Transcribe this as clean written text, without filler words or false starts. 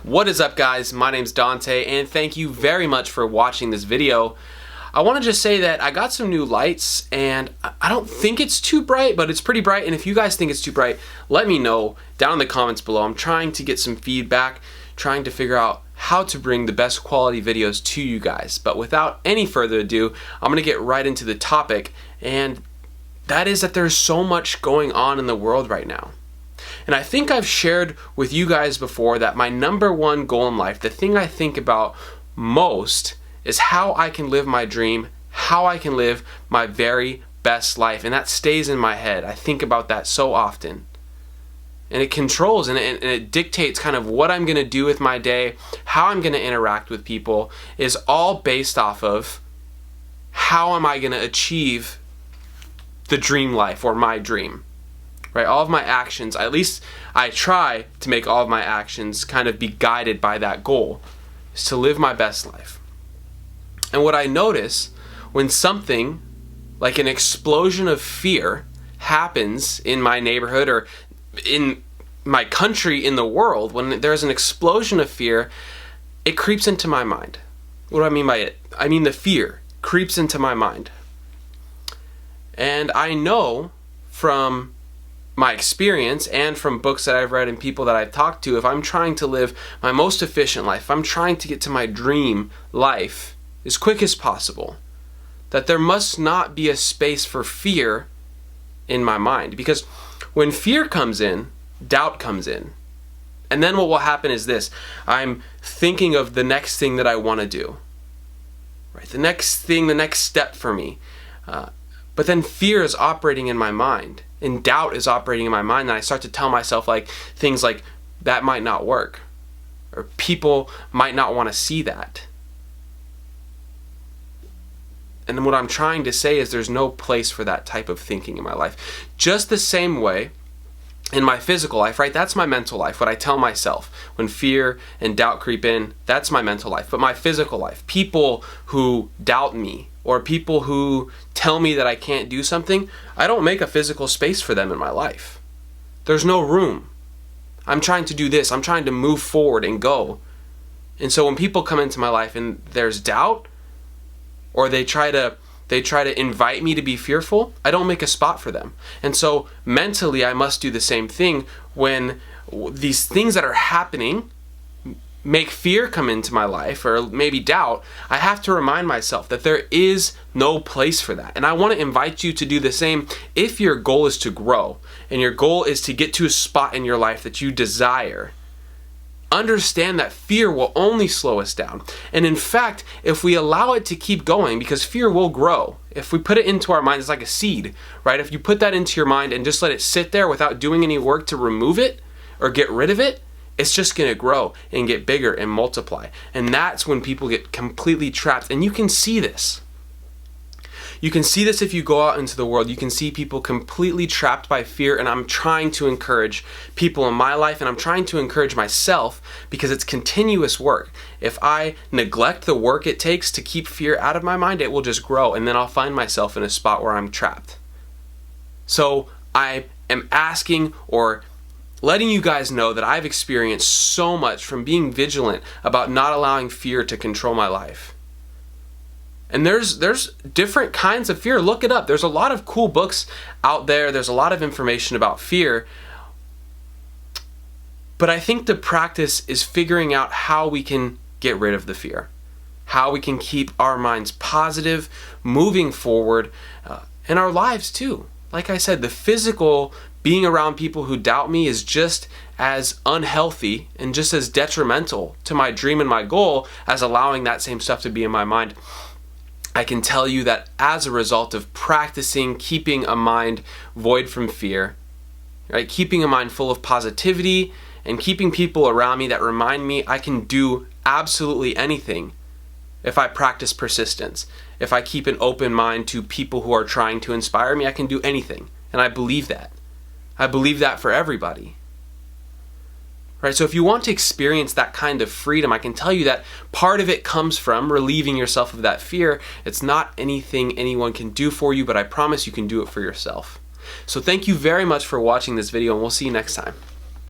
What is up, guys? My name's Dante, and thank you very much for watching this video. I want to just say that I got some new lights, and I don't think it's too bright, but it's pretty bright, and if you guys think it's too bright, let me know down in the comments below. I'm trying to get some feedback, trying to figure out how to bring the best quality videos to you guys. But without any further ado, I'm going to get right into the topic, and that is that there's so much going on in the world right now. And I think I've shared with you guys before that my number one goal in life, the thing I think about most, is how I can live my dream, how I can live my very best life. And that stays in my head. I think about that so often. And it controls and it dictates kind of what I'm going to do with my day, how I'm going to interact with people, is all based off of how am I going to achieve the dream life or my dream. Right? All of my actions, at least I try to make all of my actions kind of be guided by that goal, is to live my best life. And what I notice when something like an explosion of fear happens in my neighborhood or in my country, in the world, when there's an explosion of fear, it creeps into my mind. What do I mean by it? I mean the fear creeps into my mind. And I know from my experience and from books that I've read and people that I've talked to, if I'm trying to live my most efficient life, if I'm trying to get to my dream life as quick as possible, that there must not be a space for fear in my mind. Because when fear comes in, doubt comes in. And then what will happen is this: I'm thinking of the next thing that I want to do. Right? The next thing, the next step for me. But then fear is operating in my mind, and doubt is operating in my mind, and I start to tell myself like things like, that might not work, or people might not want to see that. And then what I'm trying to say is there's no place for that type of thinking in my life. Just the same way in my physical life, right? That's my mental life. What I tell myself when fear and doubt creep in, that's my mental life. But my physical life, people who doubt me or people who tell me that I can't do something, I don't make a physical space for them in my life. There's no room. I'm trying to do this. I'm trying to move forward and go. And so when people come into my life and there's doubt, or they try to invite me to be fearful, I don't make a spot for them. And so mentally I must do the same thing when these things that are happening make fear come into my life, or maybe doubt. I have to remind myself that there is no place for that. And I want to invite you to do the same if your goal is to grow and your goal is to get to a spot in your life that you desire. Understand that fear will only slow us down. And in fact, if we allow it to keep going, because fear will grow, if we put it into our mind, it's like a seed, right? If you put that into your mind and just let it sit there without doing any work to remove it or get rid of it, it's just going to grow and get bigger and multiply. And that's when people get completely trapped. And you can see this. You can see this if you go out into the world. You can see people completely trapped by fear, and I'm trying to encourage people in my life, and I'm trying to encourage myself, because it's continuous work. If I neglect the work it takes to keep fear out of my mind, it will just grow, and then I'll find myself in a spot where I'm trapped. So I am asking or letting you guys know that I've experienced so much from being vigilant about not allowing fear to control my life. And there's different kinds of fear. Look it up. There's a lot of cool books out there. There's a lot of information about fear. But I think the practice is figuring out how we can get rid of the fear, how we can keep our minds positive, moving forward, in our lives too. Like I said, the physical being around people who doubt me is just as unhealthy and just as detrimental to my dream and my goal as allowing that same stuff to be in my mind. I can tell you that as a result of practicing keeping a mind void from fear, right, keeping a mind full of positivity and keeping people around me that remind me I can do absolutely anything if I practice persistence. If I keep an open mind to people who are trying to inspire me, I can do anything. And I believe that. I believe that for everybody. Right? So if you want to experience that kind of freedom, I can tell you that part of it comes from relieving yourself of that fear. It's not anything anyone can do for you, but I promise you can do it for yourself. So thank you very much for watching this video, and we'll see you next time.